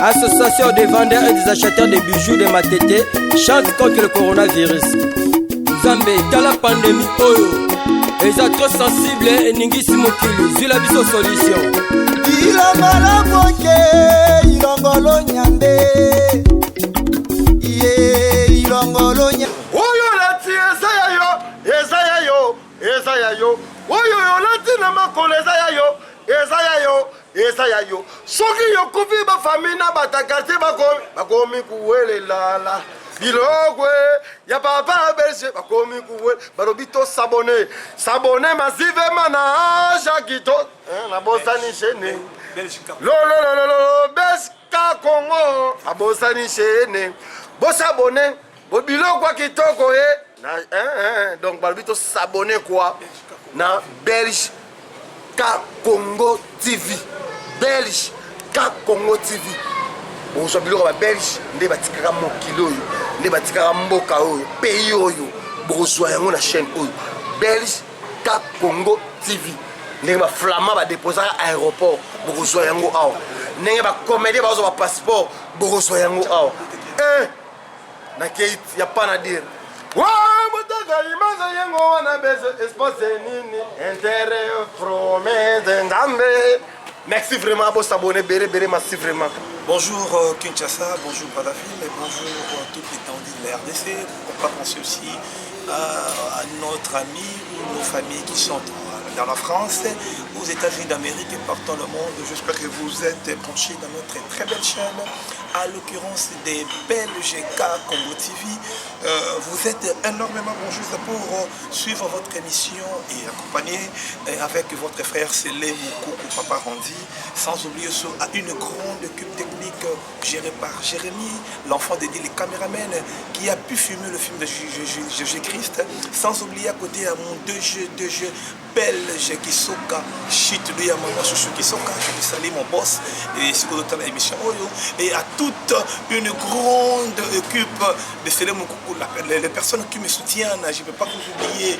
Association des vendeurs et des acheteurs de bijoux de Matete chante contre le coronavirus. Zambé, tala pandémie oyo eza trop sensible eningisi mokili zwi la biso solution. Ilongolo boke, ilongolo nyande, ye ilongolo nyande. Oyo lati ezaya yo. Oyo lati na makolo ezaya yo. Soki yokufi ba famille na batakati bakomi kuwelela. Bilogwe ya papa berge bakomi kuwe barobito sabone massive mana jakito na bosani chene lo beska Congo abosani chene bosabone bobilogwa kitoko na donc barobito sabone quoi na Belge ka Congo TV Belge ka Congo TV. Bonjour biloko ba Belge nde batikaka mokilo oyo nde batikaka mboka oyo pays oyo bozwa yango na chaîne oyo Belge ka Congo TV ndenge ba flama ba déposer aéroport bozwa yango awa ndenge ba comédie bazwa ba passeport bozwa yango awa na kate ya pana dire wa motaka imaza yango wana bese espace nini intérêt promesse ngambe. Merci vraiment pour s'abonner, béré, merci vraiment. Bonjour Kinshasa, bonjour Brazzaville, bonjour toute l'étendue de la RDC. On va penser aussi à notre ami ou nos familles qui sont dans la France, aux États-Unis d'Amérique et partout dans le monde. J'espère que vous êtes branchés dans notre très belle chaîne, à l'occurrence des Belges Congo TV. Vous êtes énormément branchés pour suivre votre émission et accompagner avec votre frère Célé Moukoukou Papa Randi, sans oublier à une grande équipe technique gérée par Jérémy, l'enfant dédié, les caméramens qui a pu filmer le film de Jésus-Christ, sans oublier à côté à mon deux jeux Belge Kisoka, Chit lui à maman Chouchou Kisoka, je lui salue mon boss et ce que d'autres émission et à toute une grande équipe de Célé Moukoukou, les personnes qui me soutiennent, je ne peux pas vous oublier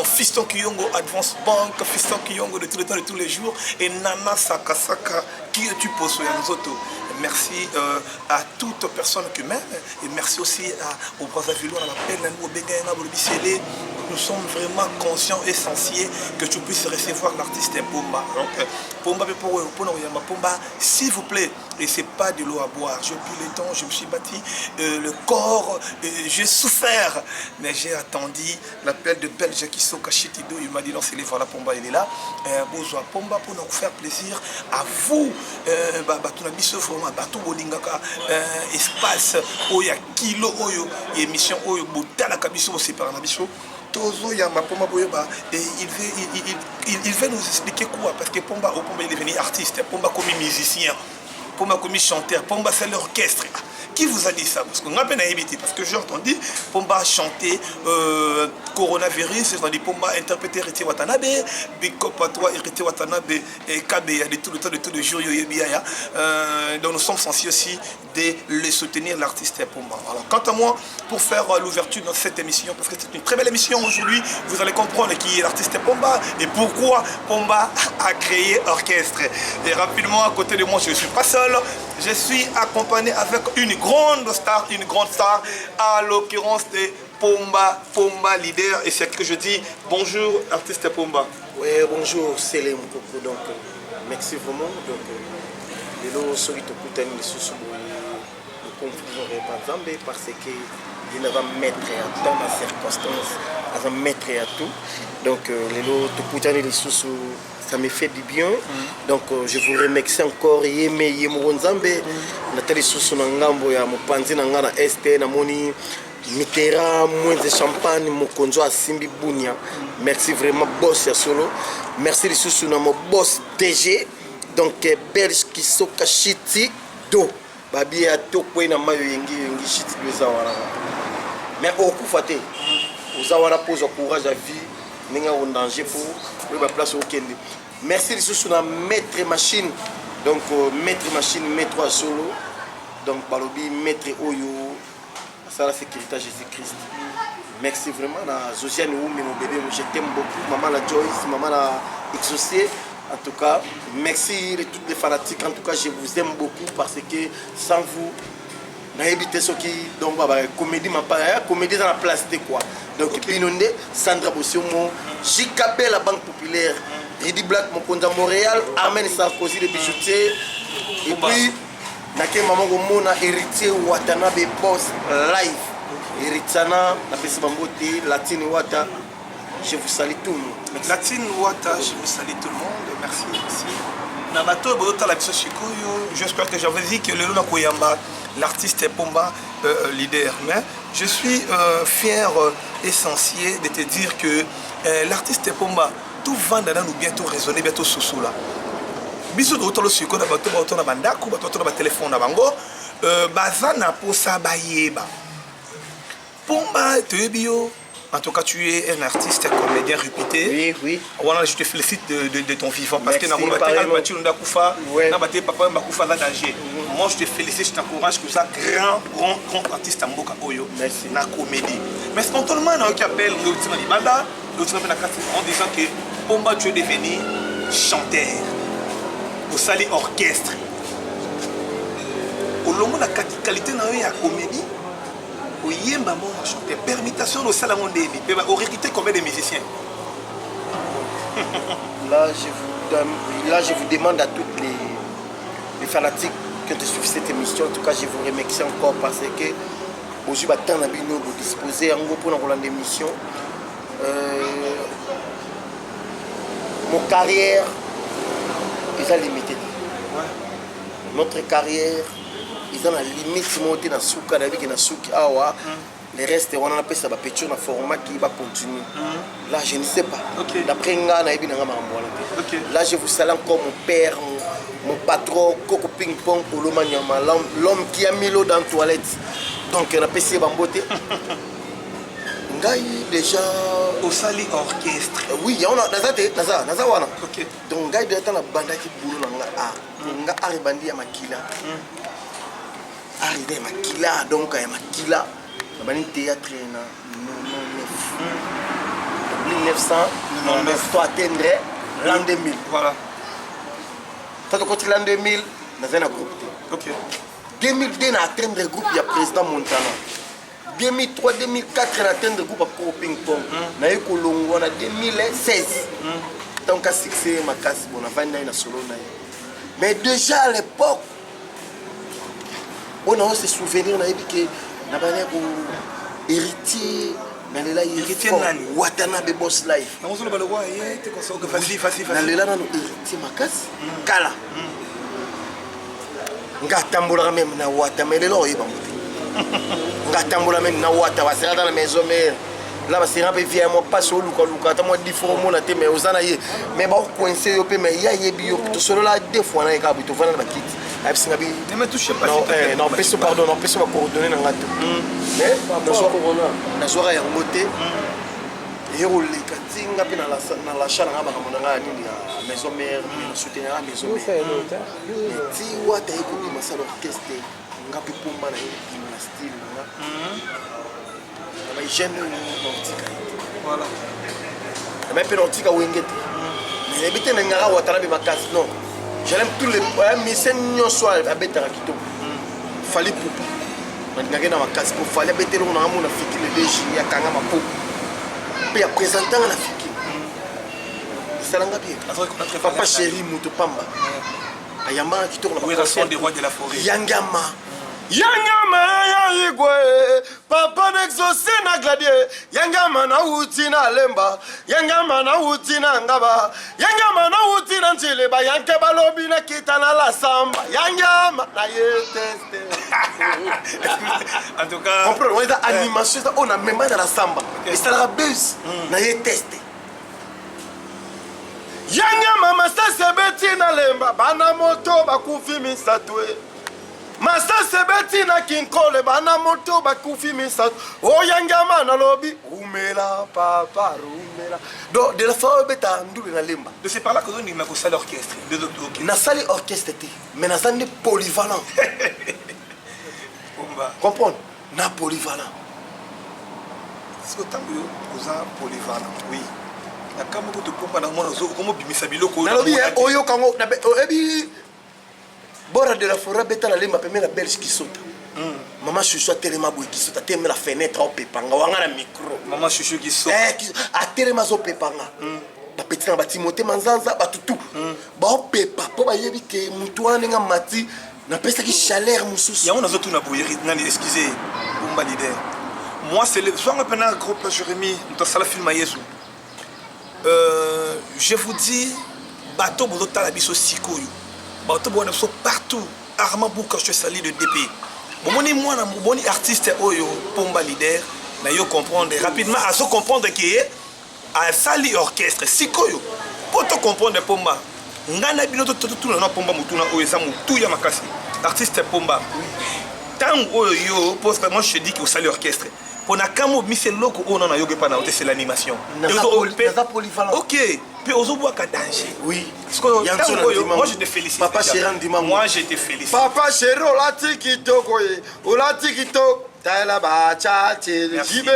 Fiston Kiyongo Advance Bank, Fiston Kiyongo de tout le temps de tous les jours et Nana Sakasaka qui tu poses nous autres. Merci à toute personne qui m'aime et merci aussi au Brazzavillois, à l'appel, au Bégaïna, au Bicélé. Nous sommes vraiment conscients et sensibles que tu puisses recevoir l'artiste Pomba. Donc, Pomba, Pomba, s'il vous plaît, et c'est pas de l'eau à boire. Depuis le temps, je me suis bâti le corps, j'ai souffert, mais j'ai attendu l'appel de Belge qui sont cachés. Il m'a dit non, c'est les voilà, Pomba, il est là. Besoin Pomba pour nous faire plaisir à vous. Espace oyo kilo oyo émission oyo botala kabiso séparé na biso tozo ya Pomba boyeba et il veut nous expliquer quoi parce que Pomba il est devenu artiste, Pomba comme musicien, Pomba comme chanteur, Pomba c'est l'orchestre. Qui vous a dit ça? Parce qu'on a peine à éviter. Parce que j'ai entendu Pomba chanter coronavirus, c'est-à-dire Pomba interpréter Héritier Watanabe, Biko Patois, Héritier Watanabe, et Kabe, de tout le temps, de tous les jours, donc nous sommes censés aussi de le soutenir, l'artiste Pomba. Alors, quant à moi, pour faire l'ouverture de cette émission, parce que c'est une très belle émission aujourd'hui, vous allez comprendre qui est l'artiste Pomba et pourquoi Pomba a créé Orchestre. Et rapidement, à côté de moi, je ne suis pas seul, je suis accompagné avec une grande star, à l'occurrence de Pomba leader, et c'est que je dis bonjour artiste Pomba. Oui, bonjour Célé Moukoukou, donc merci vraiment. Donc, les lots sont tous les sous le conflit par Zambé parce que il va mettre à temps la circonstance, il va mettre à tout. Donc les lots tous les sous ça me fait du bien. Donc je vous remercie encore yeme Nzambe natali susu na ngambo ya mopanzi na ngana este na moni mitera moins de champagne mokonzo asimbi bunia. Merci vraiment boss ya solo. Merci les susu na mo boss DG donc Belge Kisoka Chiti do babi ya tokwe na mayo yengi Chiti do zawara. Mais okufate uzawara pose courage à vie ninga en danger pour la place au Kende. Merci les na maître machine donc maître machine maître à solo donc balobi maître oyo ça la sécurité Jésus-Christ Merci vraiment à Josiane Oumi, mon bébé, je t'aime beaucoup. Maman la Joyce, maman la Exaucé. En tout cas, merci de toutes les fanatiques. En tout cas, je vous aime beaucoup parce que sans vous, n'habitez ce qui donc comédie m'a pas comédie dans la place de quoi. Donc Binonde, Sandra Bossiomo, JKB la Banque Populaire, Eddie Black mon compte à Montréal, Armen Sarkozy les bijoutiers et puis Nake Maman Gomona héritier Watanabe Boss live. Héritiana, la Pessi Bambote, Latine Wata. Je vous salue tout le monde. Latine Wata, je vous salue tout le monde. Merci. J'espère que j'avais dit que le Luna Koyamba, l'artiste est Pomba leader. Mais je suis fier, essentiel de te dire que l'artiste est Pomba, tout va nous bientôt raisonner, bientôt sous là. Bisous de l'autre sucre, na bateau, bateau na bandako, bateau na téléphone na bango, bazana posa bayeba. Pomba te bio. En tout cas, tu es un artiste, un comédien réputé. Oui, oui. Voilà, je te félicite de ton vivant. Parce que moi, je te félicite, je t'encourage que ça grand artiste en Boka Oyo. Merci. Na comédie. Mais spontanément, on appelle l'ultime Libanda, l'ultime en disant que Pomba, tu es devenu chanteur. Au sali orchestre. Au long de la qualité de la comédie. Permutation au salon de recruter combien de musiciens? Là, je vous demande à toutes les fanatiques qui ont suivi cette émission. En tout cas, je vous remercie encore parce que aujourd'hui, vous disposez en gros pour l'émission. Mon carrière est limitée. Notre carrière. Ils ont la limite monter dans souka avec na souki awa les restes on a appelé ça petit na format qui va continuer là je ne sais pas d'après nga na ebi na nga là je vous salue encore mon père mon patron Coco Ping Pong Olomanyama l'homme qui a mis l'eau dans la toilette donc on a passé bamboté ngai déjà au sali orchestre oui on a naza wana donc ngai déjà na banda qui boulot na nga aribandi ya makila arrivé Makila, donc à Makila, on a un théâtre en 1900, pour atteindre l'an 2000. Voilà. Quand on continue l'an 2000, on a un groupe. Ok. 2002, on a atteint le groupe, il y a président Montana. 2003, 2004, on a atteint le groupe à Pro Ping Pong. On a eu Colombo, on a 2016. Donc, à succès, ma casse, on a 20 ans solo. Mais déjà à l'époque, on a se souvenir que na bana ko héritier na lela héritier Watanabe Boss Life na mosolo balo wa ye te ko que facile na lela na héritier makasi kala nga tambola même na Watanabe lelo yeba muti nga tambola même na Watanabe basera dans la maison mère là basera pe via moi pas solo luka ta moi difformo na te mais osana ye mais ba coincer yo pe mais ya yebi yo to solo la deux fois na ka bu to vana na bakiti. Non, pardon, non, personne va coordonner dans la tête. Mais, la soirée est remontée. Et on les katinga dans la chambre, on a une maison mère, on soutient la maison mère. Et si on a écouté ma salle orchestre, on a pu pour moi dans style. On a gêné voilà. On a pu l'antique à Wingate. Mais habiter dans Ngara ou à Tanabe Makas, non. J'aime tous les missions soir à Betarakito. Fallait pour. Maintenant, dans ma case, pour fallait bêter on a mon affiché le DG, il y a Kangama Pou. Puis à présenter la affiché. C'est l'anga bien. Papa chéri, Moutopamba. Ayama qui tourne la raison des rois de la forêt. Yangama. Yangama ya igwe papa n'exaucé na gladie Yangama na uti na lemba Yangama na uti na ngaba Yangama na uti na nchileba yanke balobi na kita na la samba Yangama na ye teste en tout cas comprends on est animation on a même dans la samba et ça la buzz na ye teste Yangama masta sebeti na lemba bana moto bakufi misatwe Masa sebeti na kinkole bana moto bakufi misat o Yangama na lobi umela papa umela do de la fois beta ndule na lemba de c'est par là que on a ko salle orchestre na salle orchestre mais na salle polyvalent comprendre na polyvalent C'est autant que vous avez polyvalent. Oui. La caméra de pompe dans mon réseau, comment bimisa biloko. Nalobi oyo kango na ebi bora de la forêt beta la lemba pemela belge qui saute. Maman chouchou a tellement boui qui saute, a tellement la fenêtre au pepanga, wanga na micro. Maman chouchou qui saute. A tellement zo pepanga. Ba petit na batimote manzanza ba tutu. Ba o pepa po ba yebi ke mutu wana nga mati na pesa ki chaleur mususu. Ya on a zo tuna bouillerie, nani excusez, Pomba leader. Moi c'est le soir pendant un groupe Jérémy, dans sala film Yesu. Je vous dis bateau bozo tala biso sikoyo. Bateau bozo so partout. Armand Bouka je sali le DP. Bomoni moi na moni artiste oyo Pomba leader na yo comprendre rapidement à se comprendre que a sali orchestre sikoyo. Pour te comprendre Pomba. Ngana bino tout na Pomba mutuna oyo sa mutu ya makasi. Artiste Pomba. Tant oyo parce que moi je dis que au sali orchestre. Pour na kamo mise loko o na yoga pa na c'est l'animation. OK. Puis aux bois ka danger. Oui. Moi je te félicite. Papa Chéran Dimam. Moi je te félicite. Papa Chéran la tikitoko ye. O la tikitoko. Taila ba cha jibe.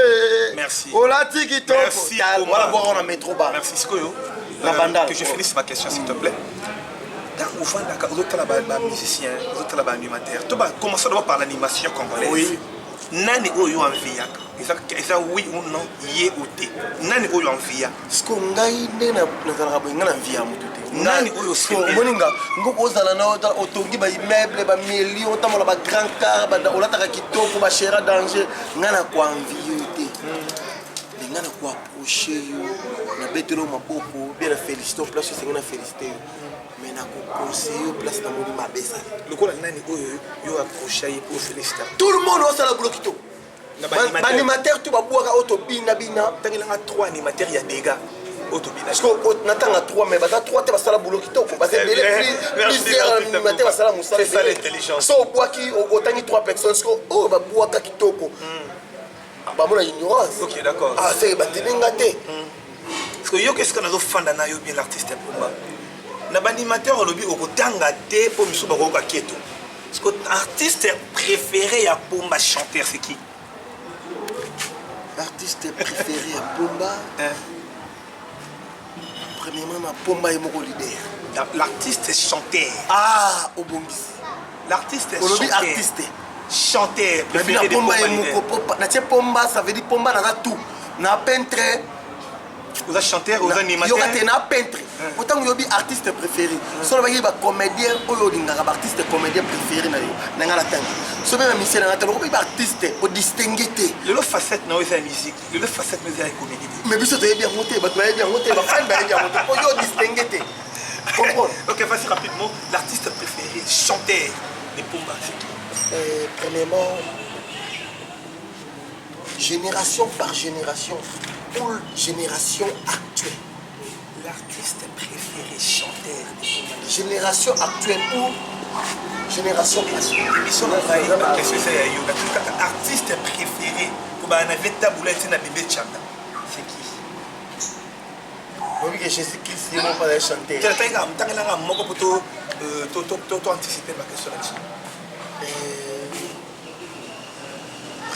Merci. O la tikitoko. Merci. Voilà voir on a métro bar. Merci Sikoyo. La banda. Que je félicite ma question s'il te plaît. Dans au fond d'accord, vous êtes là musicien, vous êtes là animateur. Tu vas commencer d'abord par l'animation congolaise. Oui. Nani oyo envia eza oui ou non ye ou te nani oyo envia sko ngai nena nazala ba ngana envia mutu te nani oyo sko moninga ngoko ozala na otongi ba immeuble ba million tamola ba grand car ba olata ka kitoko ba chera danger ngana kwa envia te ngana kwa approcher yo na betelo maboko bien féliciter place c'est ngana féliciter mais na ko conseiller place na moni mabesa lokola nani oyo yo approcher pour féliciter tout le monde osala blokito animateur tu babwaka auto bina tangelanga 3 animateurs ya dégâts auto bina parce que natanga 3 mais bata 3 te basala blokito parce que plusieurs animateurs basala musala c'est ça l'intelligence so bwaki otangi 3 personnes parce que oh babwaka kitoko ba mona ignorance. OK d'accord. Ah c'est batelinga te parce que yo qu'est-ce qu'on a zo fanda na yo bien l'artiste Pomba na animateur lobby okotanga te po miso bako ka keto. Parce que l'artiste préféré à Pomba chanteur c'est qui? L'artiste préféré à Pomba premièrement na Pomba et moko leader. L'artiste chanteur. Ah Obongisi. L'artiste chanteur. Artiste chanteur préféré de Pomba et moko na tie Pomba ça veut dire Pomba na tout. Na peintre vous êtes chanteur, vous êtes animateur. Yo katena peintre. Pourtant yobi artiste préféré. So ba yiba comédien oyo lingaka ba artiste comédien préféré na yo. Na ngala tanga. So même musicien na tanga ko ba artiste o distinguer té. Le facette na oza musique, le facette na oza comédie. Mais biso to bien monter, ba to bien monter, ba fan ba bien monter. O yo distinguer té. Comprendre. OK, vas-y rapidement, l'artiste préféré chanteur de Pomba c'est qui? Premièrement génération par génération. Pour génération actuelle. L'artiste préféré chanteur de génération actuelle ou génération passée. Qu'est-ce que c'est? Artiste préféré pour un aveta boulette na bébé chanta. C'est qui? Oui que Jésus-Christ il m'a pas chanter. Tu as un moko pour to anticiper ma question là-dessus.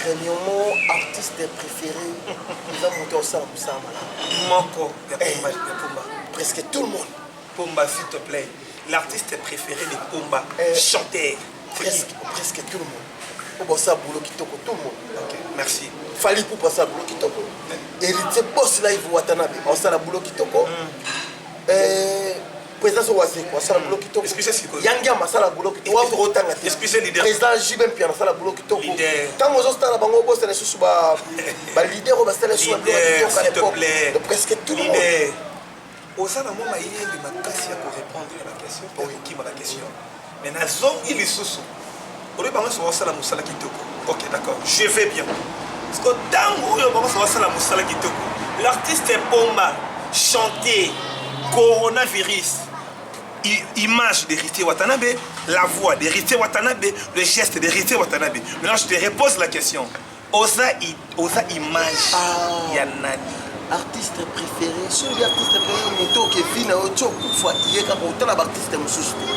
Premièrement, artiste préféré, nous avons monté au Sam Samala. Moko, Pomba. Presque tout le monde. Pomba, s'il te plaît. L'artiste préféré de Pomba, chanteur. Presque tout le monde. Pour passer à boulot qui toko, tout le monde. Ok, merci. Fallait pour passer à boulot qui toko. Héritier boss là, il vous Watanabe. On s'en a boulot qui toko. Président Sowazi, on s'en a boulot qui toko. Excusez moi Yangia Masala boulot qui toko. Excusez leader. Président Jibem Pian, on s'en a boulot qui toko. Tant que vous êtes bango boss, c'est les sous ba leader ou bastel sous s'il te plaît. Presque tout le monde. Osana moma yende makasi ya ko répondre à la question pour qui m'a la question. Mais na zone il est sous. Au lieu de se voir la moussala kitoko. OK, d'accord. Je vais bien. Parce que dans où on va se voir la moussala kitoko. L'artiste Pomba chanter coronavirus. Image d'Héritier Watanabe, la voix d'Héritier Watanabe, le geste d'Héritier Watanabe. Maintenant, je te repose la question. Osa image Yanani. Artiste préféré, celui artiste préféré, Moto qui vit dans autre fois, il est comme autant d'artistes musulmans.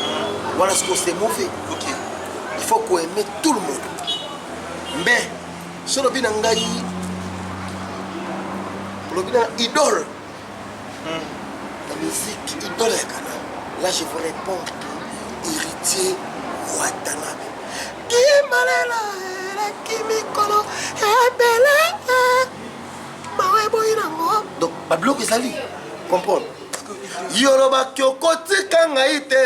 Voilà ce que c'est mauvais. OK. Il faut qu'on aime tout le monde. Mais, sur le binangaï, Lobina idole. La musique idole ya Kana. Là je vous réponds héritier Watanabe. Qui malela qui mikolo ebele. Mawe boyinango. Donc bablo ezali. Comprendre. Yoloba kyokoti kangaite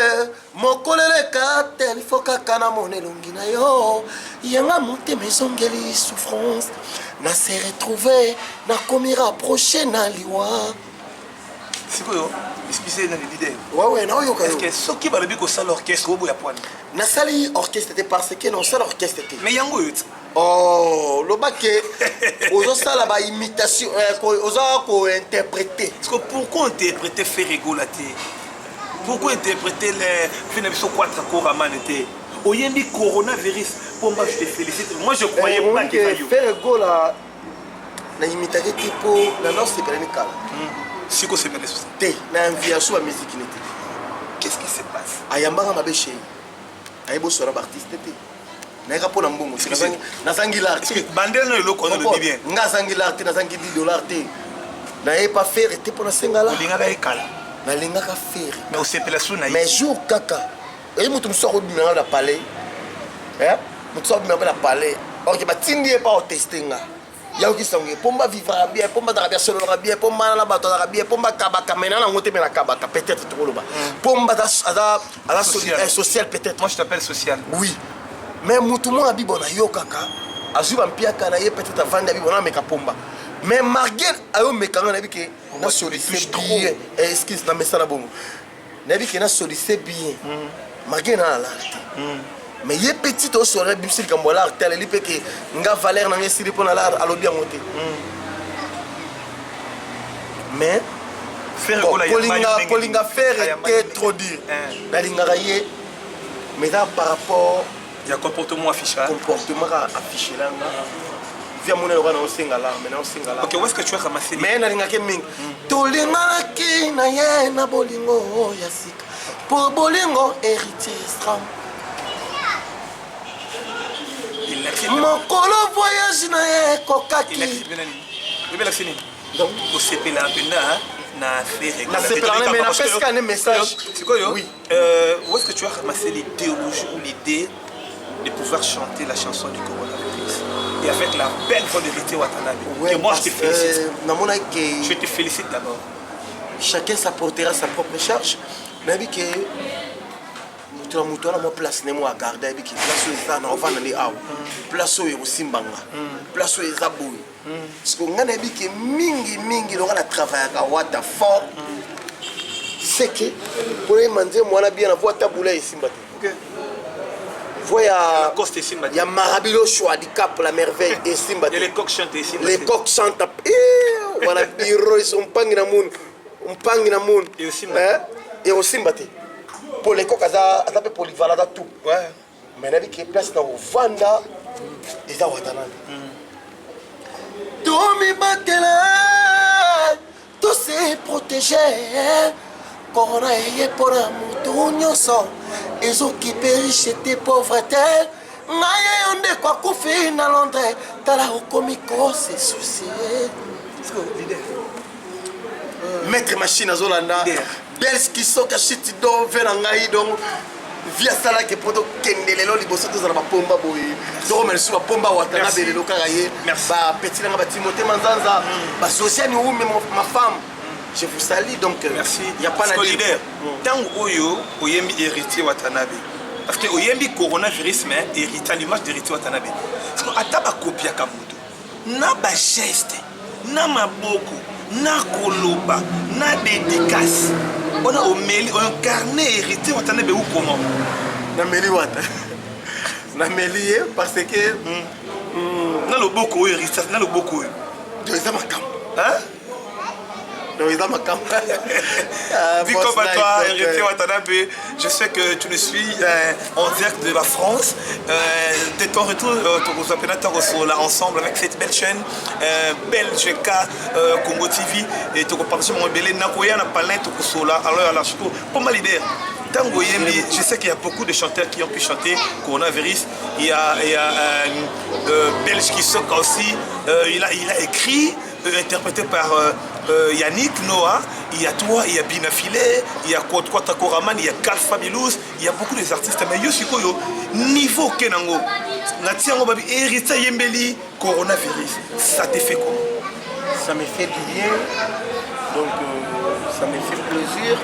mokoleleka tel foka kana monelongi na yo yanga monte mesongeli souffrance na se retrouver na komi rapprocher na liwa sikoyo expliquer na leader ouais na oyo est-ce que soki balobi ko sala orchestre obo ya poine na sali orchestre te parce que non sala orchestre te mais yango yote oh lobake ozo sala ba imitation ozo ko interpréter parce que pourquoi interpréter Ferrego la té pourquoi interpréter les Finabiso 4 accords à manete oyembi coronavirus pour moi je te félicite moi je croyais pas que ça Ferrego la na imiter tipo na non c'est pas une cala siko c'est pas te na enviation à musique nete qu'est-ce qui se passe ayambanga mabeche ayebo sora artiste te naka pona mbongo nazangi l'artiste bandel no eloko no le bien nga zangi l'artiste nazangi $10 te na e pas faire te pona sengala olinga ba ekala na linga ka faire mais au sepelation na mais jour kaka et mutu msoko bimanga na palais mutu msoko bimanga na palais ok ba tindi pas au testinga ya ki songe pomba vivra bien pomba da bien solo bien pomba na bato da bien pomba kabaka mena na ngote mena kabaka peut-être to koloba pomba da ala social peut-être moi je t'appelle social oui mais mutu mo abibo na yo kaka azuba mpiaka na ye peut-être avant d'abibo na meka pomba mais malgré ayo meka na biki na solliciter bien excuse na messala bongo na biki na solliciter bien malgré na la mais il est petit au soleil bimsil comme voilà tel li peke nga valeur na ngi pour na la alobi amote mais faire polinga faire était trop dur la linga raye mais là par rapport il y a comportement affiché là via mon ero na osingala mais na osingala OK où est-ce que tu as ramassé mais na linga ke mingi tolinga ki na ye na bolingo ya sika pour bolingo héritier stram mokolo voyage na ye kokaki donc au sepela penda na faire na sepela mais na pesca un message c'est quoi yo oui où est-ce que tu as ramassé l'idéologie ou l'idée de pouvoir chanter la chanson du coronavirus et avec la belle voix de Héritier Watanabe que moi je te félicite je te félicite d'abord chacun s'apportera sa propre charge mais vu que la moto na mo place ne mo garder avec place ça na ovana ni aw place o yosimbanga place o ezaboui parce que ngana biki mingi lo na travailler ka wata fort c'est que pour les manger moi na bien na voix tabula esimbate OK voya coste esimbate ya marabilo choix du cap la merveille esimbate les coqs chantent esimbate les coqs chantent wana biro ils mpangi na moon et esimbate pour les coqs à taper polyvalent à tout ouais mais na biki place na ovanda eza Watanabe Tomi bakela to se protéger corona eye pour amutu nyonso ezoki periche te pauvreté ngaye yonde kwa kufi na Londres tala okomi ko se soucier maître machine azolanda belski soka shiti do vena ngai donc via sala ke poto kendelelo liboso tozala bapomba boye to merci bapomba Watanabe lelo kaka ye ba petit nga ba Timothée Manzanza ba sociani ou même ma femme je vous salue donc merci il y a pas la leader tango oyo oyembi Héritier Watanabe parce que oyembi coronavirus mais héritier l'image d'Héritier Watanabe parce que ata ba copia ka mutu na ba geste na maboko na koloba na dédicace on a un carnet Héritier Watanabe ou comment na meli wata na meli parce que na le boko Héritier na le boko de ça makam hein donc ça makam dis comme à toi Héritier Watanabe je sais que tu le suis en direct de la France de ton retour aux opérateurs là ensemble avec cette belle chaîne Belge Congo TV et tu reparles mon belé nakoya na palin to kosola alors à la chiko pour ma leader tango yembi je sais qu'il y a beaucoup de chanteurs qui ont pu chanter coronavirus il y a Belge qui soka aussi il a écrit interprété par Yannick Noah, il y a toi, il y a Bina Filet, il y a Kwata Koraman, il y a Carl Fabulous, il y a beaucoup d'artistes. Mais yo sikoyo niveau kenango, natiango babi Erita Yembeli, coronavirus, ça te fait comment? Ça me fait du bien, donc ça me fait plaisir,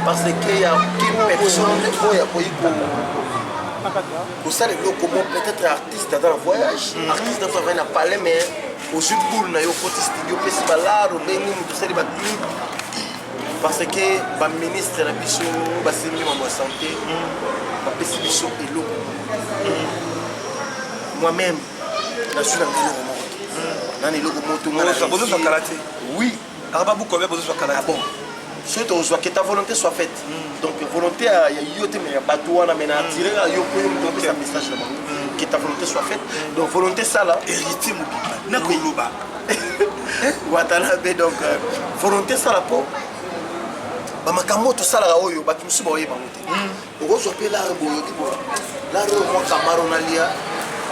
parce qu'il y a aucune personne qui a pour ça, les locaux, peut-être artiste dans le voyage, artiste dans le voyage, n'a pas parlé, mais au sud boule, il y a un côté studio, il y a un parce que le ministre de la mission, le ministre de la santé, le mission est l'eau. Moi-même, je suis dans le monde. Oui. Ah bon. Surtout que ta volonté soit faite. Donc volonté, il y a yoté mais il y a pas tout à mener à tirer à yoko donc ça message là que ta volonté soit faite. Donc volonté ça là héritier mon biba. Nakoloba. Watala be donc volonté ça là pour ba makambo to sala oyo ba kimsu ba oyeba moté. Oko so pe la boyo ki bo. La ro mo kamaro na lia.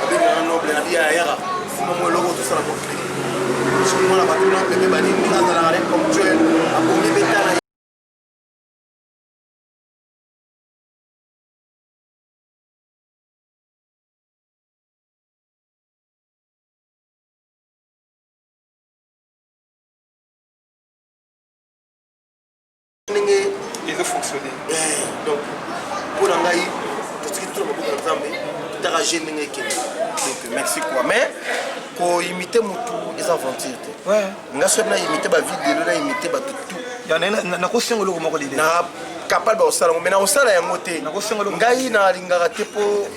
Abi na noble na lia yara. Simo mo logo to sala pour créer. Je suis là maintenant bébé bani na la arrêt comme tu es a pour bébé ta il veut fonctionner. Donc, pour l'engager, tout ce qui est tout le monde, donc merci quoi. Mais, pour imiter mon tour, ils aventures. Ouais. Nous sommes imiter ma vidéo, nous imiter ma tout. Il y en a un conscient de l'eau, l'idée. Na capable de faire, mais na osala ya moté. Ngai na lingara te po.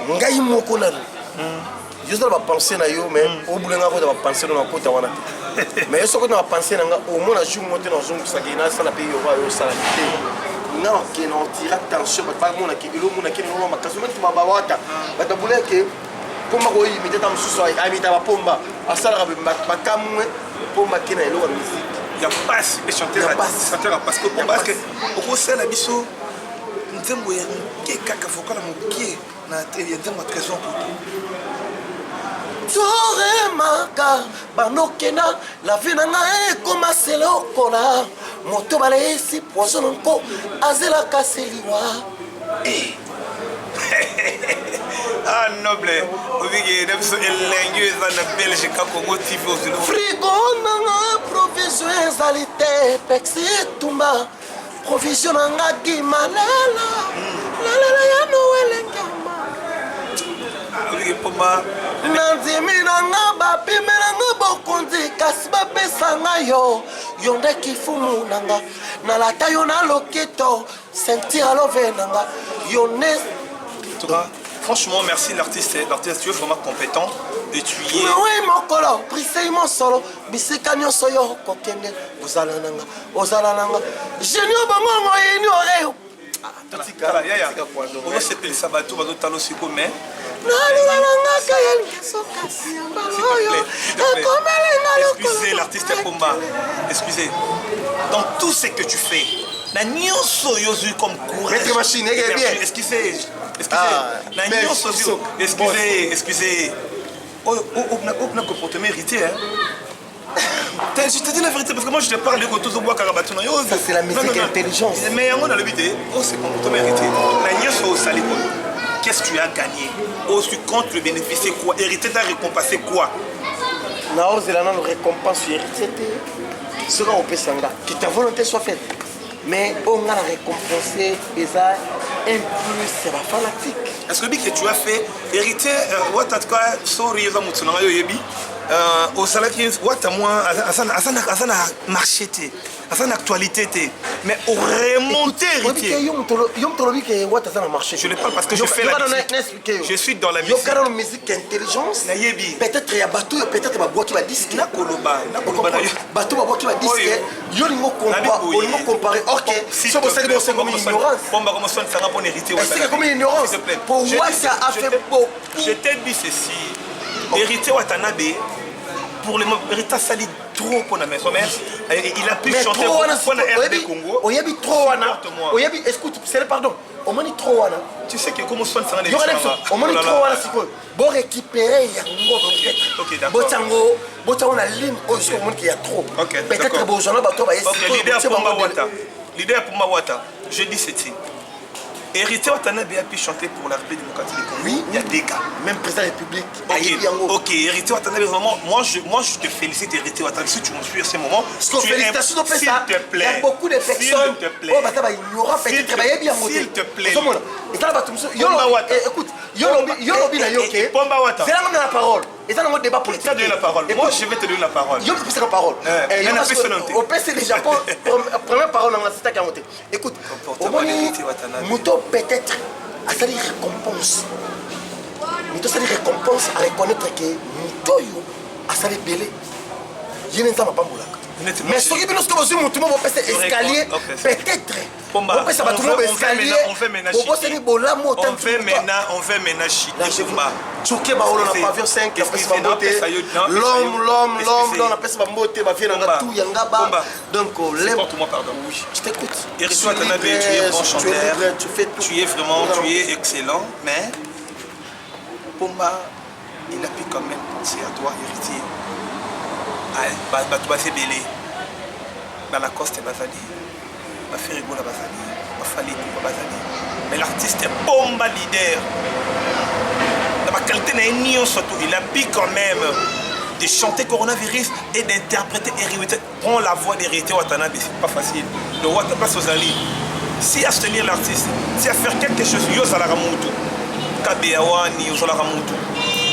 Ngai moko na. Je dois penser na yo, mais au bout d'un moment, je dois penser dans ma côte à wana. Mais ce que je dois penser, au moins la journée monter dans une ça qui n'a pas payé au salaire. Non, qui n'en tire attention, pas mon qui le monde qui nous ma casse même tu m'as bawata. Ba ta boule que comme moi il mettait dans sous à imiter ma pomba, à ça la ma camu pomba qui na lo musique. Il y a pas et chanteur parce que pomba que au sel la biso nzembo ya ke kaka foka la mokie na télé nzembo trésor pour Toremaka banokena la vie na ngai comme selokola moto balesi poison encore azela kaseliwa ah noble obigi nemso elengue za na Belgique Congo TV frigo nanga provision ezalité pexi tumba provision nanga gimalela la ya noelengama obigi pomba nandimi nanga bapimelanga bokonzi kasi bapesanga yo yo nde kifumu nanga nalata yo na loketo sentir alove nanga yo ne franchement merci l'artiste tu es vraiment compétent et tu y es oui mokolo brisei mosolo bisika nyonso yo kokende ozala nanga genio bango moyini oreo totika yaya on se pèle sabato bazo talo siko mais excusez l'artiste Pomba, excusez. Dans tout ce que tu fais, na nyonso yozu comme courage. Maître machine, excusez. Na nyonso excusez. Oh, on a comportement hérité, hein. Je te dis la vérité parce que moi je te parle de tout bois Karabatuna. Ça c'est la musique intelligence. Mais on a le vidéo. Oh, c'est comportement hérité. Na nyonso sali quoi. Qu'est-ce que tu as gagné? Oh, tu comptes le bénéficier quoi? Hériter t'a récompensé quoi? Non, c'est la récompense héritier. Ce qu'on peut s'en que ta volonté soit faite. Mais on a récompensé et ça un plus c'est pas fanatique. Est-ce que tu as fait hériter what at quoi sorry za mutsuna yo yebi au salaki what à moi asana marché té asana actualité té mais au remonter héritier je ne parle parce que je fais la musique je suis dans la musique yo musique intelligence peut-être il y a bateau peut-être ba bois qui va disque na koloba bateau ba bois qui va disque yo lingo comparer OK si vous savez bon c'est comme ignorance on va commencer à faire un héritier c'est comme ignorance pour moi ça a fait beaucoup je t'ai dit ceci héritier Watanabe pour le moment, Rita Sali trop pour la maison mère. Il a pu mais chanter trop pour la RD Congo. Oyebi trop wana. Oyebi, écoute, c'est le pardon. On m'a dit trop wana. Tu sais que comment soin ça on m'a dit trop wana si quoi. Bon récupérer yango peut-être. OK, d'accord. Botango na ligne aussi on qu'il y a trop. Peut-être bon j'en ai bateau ba OK, l'idée pour moi Wata. L'idée pour moi Wata. Je dis ceci. Héritier Watanabe a pu chanter pour la République démocratique du Congo. Oui, il y a des cas. Même président de la République. Ok, Héritier Watanabe, vraiment, moi je te félicite, Héritier Watanabe, si tu me suis à ce moment. Félicitations de s'il te plaît. Il y a beaucoup de personnes. S'il te plaît. Il y aura peut-être bien voté. S'il te plaît. Écoute, Yolobi na yoke. Pomba Wata. C'est là qu'on a la parole. Et ça, on a un débat politique. Tu as donné la parole. Moi, je vais te donner la parole. Yo, c'est la parole. Au PC du Japon, première parole, on a cité à monter. Écoute, au moins, Mouto peut-être a sa récompense. Mouto sa récompense à reconnaître que Mouto a sa belé. Il n'y a pas de boulak. Mais ce qui est bien, c'est que vous avez un escalier, peut-être. On fait ménage. L'homme, on appelle ça beauté, ma fille, on a tout, Yangaba. Donc, je t'écoute. Héritier Watanabe, tu es bon chanteur, tu es vraiment, tu es excellent, mais Pomba, il a pu quand même penser à toi, héritier. Tu vas faire belé. Dans la coste, Bazali. Va faire rigolo à Bazali. Va faire les Bazali. Mais l'artiste est Pomba leader. Dans ma qualité, il a pu quand même de chanter Coronavirus et d'interpréter Héritier. Prends la voix d'Héritier Watanabe, c'est pas facile. Le Wata place aux alliés. Si à soutenir l'artiste, si à faire quelque chose, Yosalaramoutou, Kabeawani, Yosalaramoutou.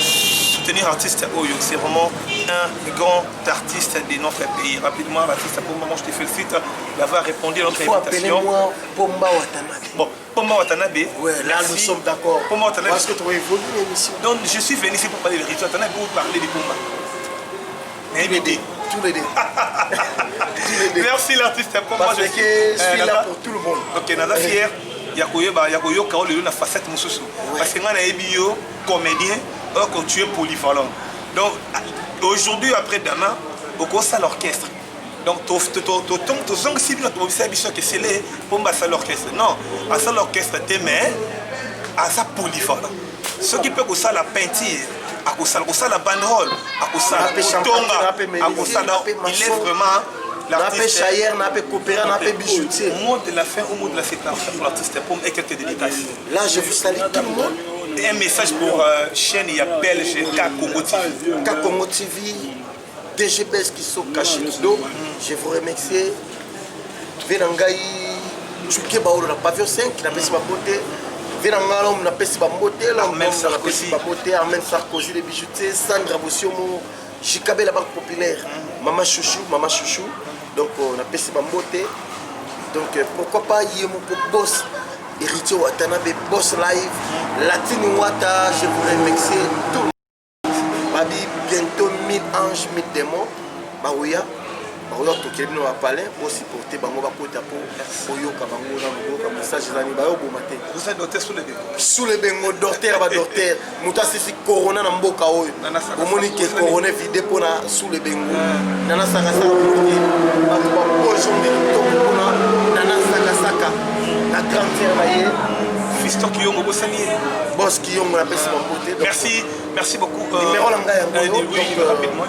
Soutenir l'artiste Oyo, c'est vraiment un grand artiste de notre pays. Rapidement, l'artiste Pomba, moi je te félicite d'avoir répondu à notre invitation. Appelez-moi Pomba Watanabe. Bon, Pomba Watanabe. Ouais, là nous sommes d'accord. Pomba Watanabe. Parce que tu as évolué l'émission. Donc je suis venu ici pour parler de Héritier Watanabe ou parler de Pomba. Tous les deux. Merci l'artiste Pomba. Parce que je suis là pour tout le monde. Ok, Nada fier. Yakoyo Kaolo une facette Moussoussou. Parce que moi, je suis comédien, or que tu es polyvalent. Donc aujourd'hui, après demain, au cours de l'orchestre. Donc, tu as que c'est les Pomba à l'orchestre. Non, à ça l'orchestre, tu mets à ça polyvalent. Ce qui peut que ça la peinture, à ça la banderole, à ça la tonga, il est vraiment. L'artiste Chayer, n'a pas coopéré, n'a pas bijoutier. Au mot de la fin, au mot de la séparation pour l'artiste Pomba et quelques dédicaces. Là, je vous salue tout le monde. Et un message pour chaîne belge Kakongo TV. Kakongo TV, DGBS qui sont cachés dos. Je vous remercie. Venangai, Tchouké Baolo, la pavillon 5, qui n'a pas si ma beauté. Venangai, on n'a pas si ma beauté. Armen Sarkozy, les bijoutiers. Sandra Bossiomo, Jikabe, la banque populaire. Maman Chouchou. Donc, on a passé ma beauté. Donc, pourquoi pas Yemo Boss, Héritier Watanabe, Boss Live, Latine Wata, je vous remercie tout. Babi, bientôt 1000 anges, 1000 démons. Baouya, tu vas parler, aussi porter Bango Bakota pour Yoka Bango, comme message d'Ani Bayo Boumate. Vous êtes doté sous les bengos. Sous les bengos, docteur, docteur. Mouta c'est Corona dans Mboka Oyo. Au Monique, Corona vidé pour sous les bengos. Nana Saka Saka, Nana Saka Saka, la 30e. Fiston qui ont beaucoup salué. Boss qui ont la peste Merci, merci beaucoup. Numéro Langaya, rapidement,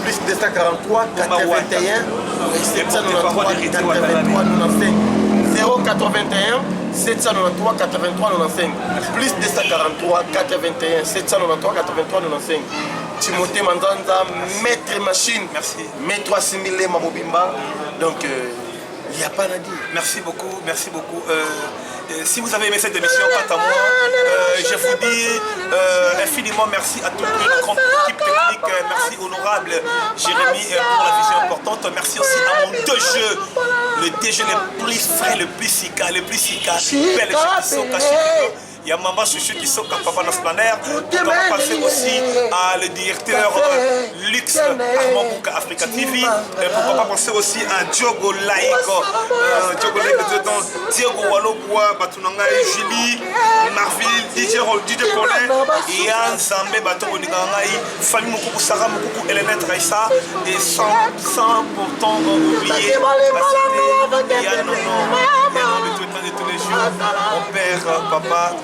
plus 243 81 793 83 95 081 793 83 95 plus 243 81 793 83 95 Timothée Manzanza, maître machine. Merci. Maître assimilé Mabobimba. Donc il n'y a pas à dire. Merci beaucoup, merci beaucoup. Si vous avez aimé cette émission, quant à moi, je vous dis infiniment merci à toute notre grande équipe technique. Merci honorable Jérémy pour la vision importante. Merci aussi à mon DG, le DG le plus frais, le plus sika, belge qui sont cachés. il y a Maman Chouchou qui sont papa dans Splaner. On va passer aussi à le directeur Lux Armand Bouka Africa TV. Pourquoi pas penser aussi à Diogo Laïko. Diogo Laïko, Diego Walogwa, Batunanga, Julie, Marville, DJ Paulet, Yann Zambé, Baton Nigangaï, Famille Moukoukou, Sarah Moukoukou, Hélène Traïssa, et sans pourtant oublier Yann Nono, de tous les jours, mon père, papa,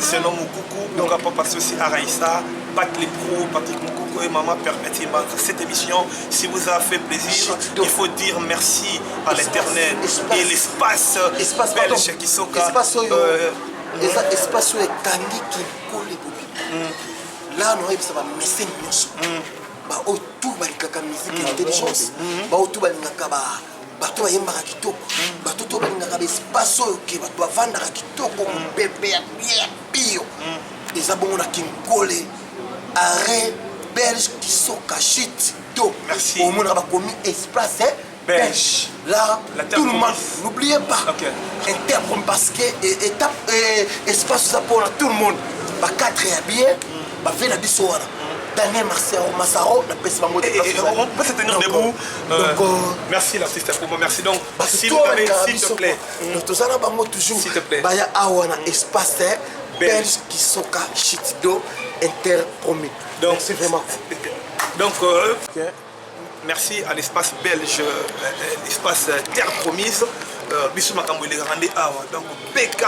c'est l'homme Moukoukou, donc on va passer aussi à Raïssa, Pat les pros, Patrick Moukoukou et maman, permettez-moi cette émission, si vous a fait plaisir, il faut dire merci à l'éternel et l'espace belge qui sont espace oyo ekangi kikole bobi là no yebisa ba message nyonso ba otu balikaka musique intelligence ba otu balingaka bato bayembaka kitoko bato to balingaka espace oyo ke bato bavandaka kitoko mbebe ya bio eza bongo na kinkole arrêt belge kisoka shit do merci au monde bakomi espace belge. Là, tout le monde, n'oubliez pas, interprète parce que étape espace ça pour tout le monde. Bah 4 bien, bah fait la bisouana. Daniel Massaro, la peste mode. On peut se tenir debout. Merci l'artiste pour moi, merci donc. S'il vous plaît, s'il te plaît. Nous allons bango toujours. S'il te plaît. Bah ya awana espace belge qui soka shitdo interpromis. Donc c'est vraiment. Donc merci à l'espace belge, l'espace Terre Promise. Bisou makambo les rendez awa. Donc PK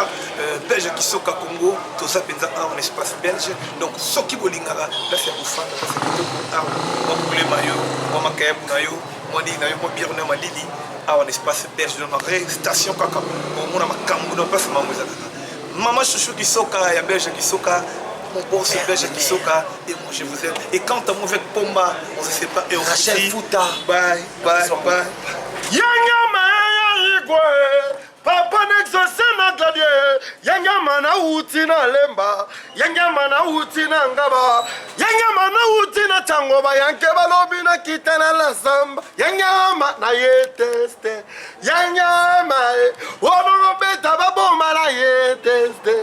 belge qui soka Congo, tout ça penza awa l'espace belge. Donc soki bolingara, là c'est pour fan, là c'est pour awa. Moi pour les maillots, moi makaya bunayo, moi di nayo moi birne moi dili awa l'espace belge dans la station kaka. Moi na makambo dans place mamuza. Maman Chouchou qui soka ya belge qui soka. Mon boss belge qui soka et moi je vous aime. Et quand on avec Pomba, on se sépare et on se dit bye bye bye. Yangama igwe papa nexose na gladie yangama na uti na lemba yangama na uti na ngaba yangama na uti na changoba yanke balobi na kitana la samba yangama na yeteste yangama wono beta baboma na yeteste